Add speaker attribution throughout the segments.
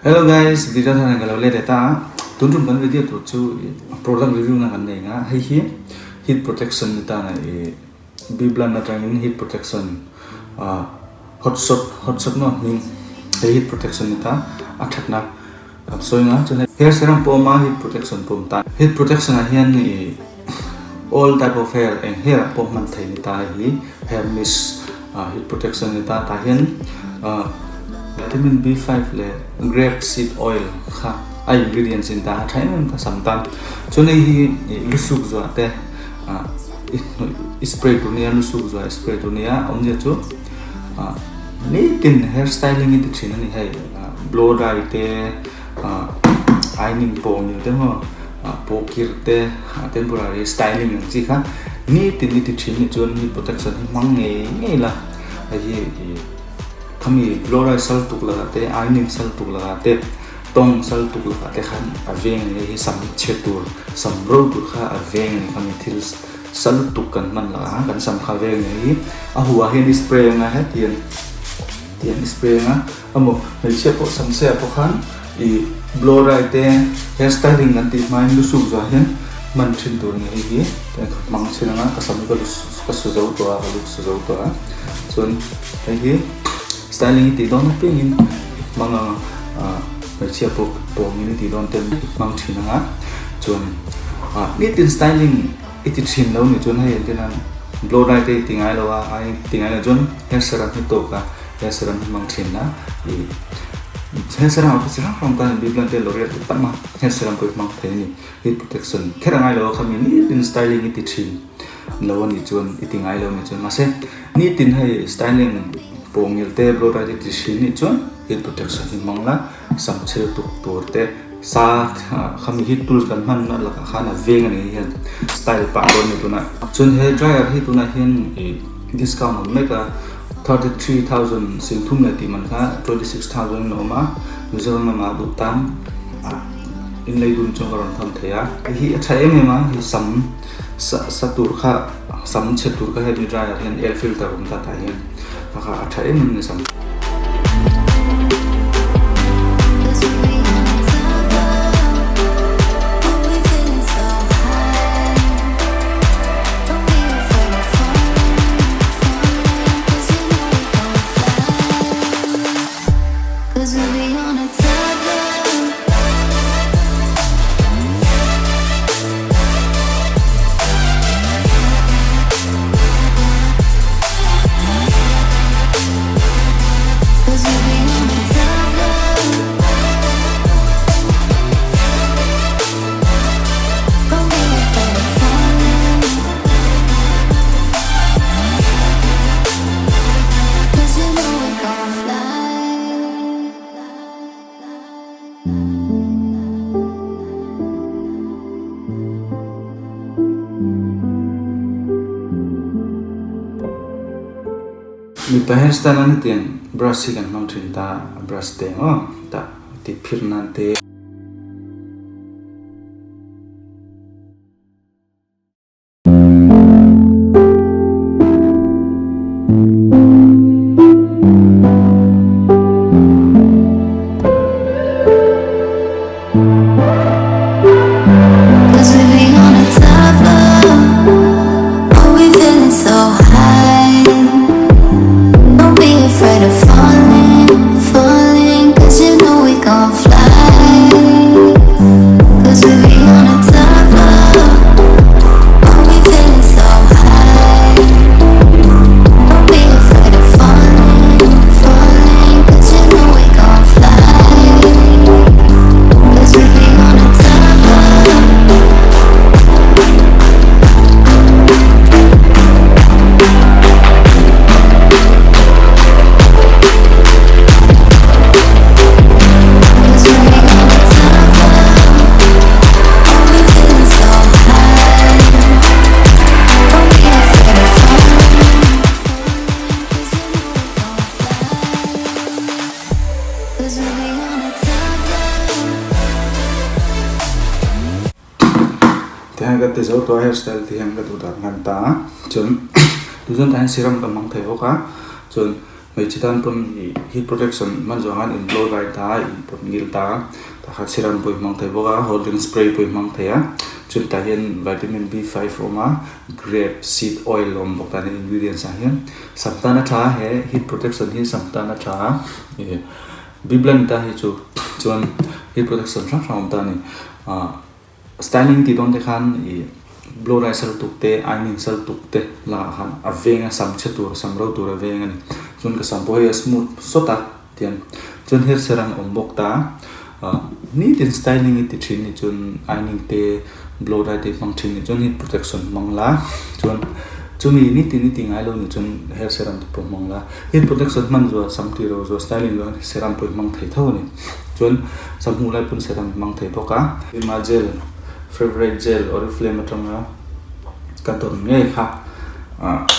Speaker 1: Hello guys, video thang kalau le data tunjum kan video tu chu product review na kan nga hi heat protection nita na biblan na trangin heat protection hot shot no ning heat protection nita athak na so nga chune hair serum poma heat protection pom ta heat protection a hian ni all type of hair and hair pom man thei nita hi hair mist heat protection nita ta hian vitamin B5 le grape seed oil kha ai ingredients in ta thai man ka samtam chune hi lusuk zo te spray tu nia lusuk zo spray tu nia omje chu ni tin hair styling it thina ni hai blow dry te ironing pong ni te mo pokir te temporary styling chi kha ni tin ni thina ni chon ni protection hmang nge la hi kami blow sal tuk lagate ironing sal tuk lagate tong sal tuk lagate khan aveng hi sam chetur sam ro tu kha aveng ni kami thil sal tuk kan man la kan sam kha veng hi a huwa hen spray nga ha tian spray nga amo hei che po sam se po khan I blow right te hair styling nan ti mai lusuk zo hen man thin tur ni hi mang chena nga kasam ka su zo to a luk su zo to a chon hi styling ti don pengin manga chia po ni ti don tem mang thina nga chon ni tin styling iti thin lo ni chon hai tenan blow dry te tingai lo ai tingai la chon hair serum ni to ka hair serum mang thina I hair serum ko sira from tan biblan te l'oreal ta ma hair serum ko mang thai ni heat protection kherangai lo khami ni tin styling iti thin lo ni chon itingai lo ni chon ma se ni tin hai styling pongil te blow dry te thin ni chon heat protection hmang la samchel tuk tur te sa khami heat tools kan man na la khana veng ani hian style pa ron ni tuna chun hair dryer hi tuna hian discount meka 33,000 sin thum na ti man kha 26,000 no ma user ma du tam in lei dun chong ron tham theya hi thai me ma hi sam sa tur kha sam che tur ka hair dryer hian air filter rum ta ta hian kha thai me ni sam mi pa hairstyle ani tian brush kan mang thin ta brush te ta ti phirnan te Heng ka te zawh to hairstyle ti heng ka tu da ngan ta chun tu zon ta serum ka mang thei ho ka chun mấy chỉ tan pun heat protection man zo han in blow dry ta in pun ngil ta khat serum pui hmang thei boka holding spray pui hmang thei a chun ta hian vitamin B5 oma grape seed oil om bok ta ni ingredients a hian samtana tha he heat protection hi samtana tha biblan ta hi chu chuan heat protection thang ta ni styling ti don te khan blow dry sel tukte ironing sel tukte la khan avenga samche tur samro tur avenga ni chun ka sampo hi smooth sota tian chun hair serum om bok ta neat in styling it thin ni chun ironing te blow dry te phang thin ni chun heat protection mangla chun ni neat ngai lo ni chun hair serum te pom mangla heat protection man zo samti ro zo styling lo serum poi mang thei tho ni chun samhu lai pun serum mang thei boka ima gel favorite gel oriflame atanga katon nge kha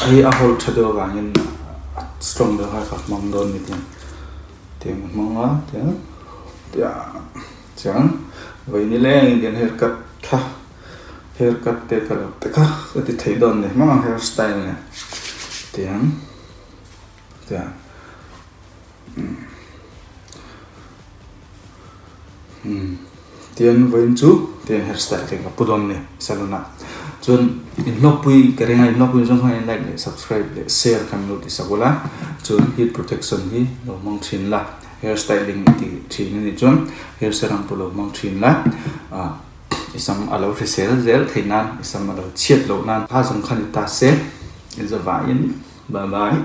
Speaker 1: ai a hol thado ga hin strong da kha Hman Dawn ni tiang mangla chang vai ni le indian haircut kha haircut te kala te kha ati thei don ne ma hair style ne tiang tiang vain chu tiang hairstyle te ka pudon ne salona chun in lock pui karenga in lock pui jong hai like le subscribe le share kam lo ti sagola chun heat protection hi lo mong thin la hair styling ti thin ni chun hair serum pulo mong thin la isam alo hrisel zel theinan isam alo chiat lo nan ha jong khani ta se in zawhna bye bye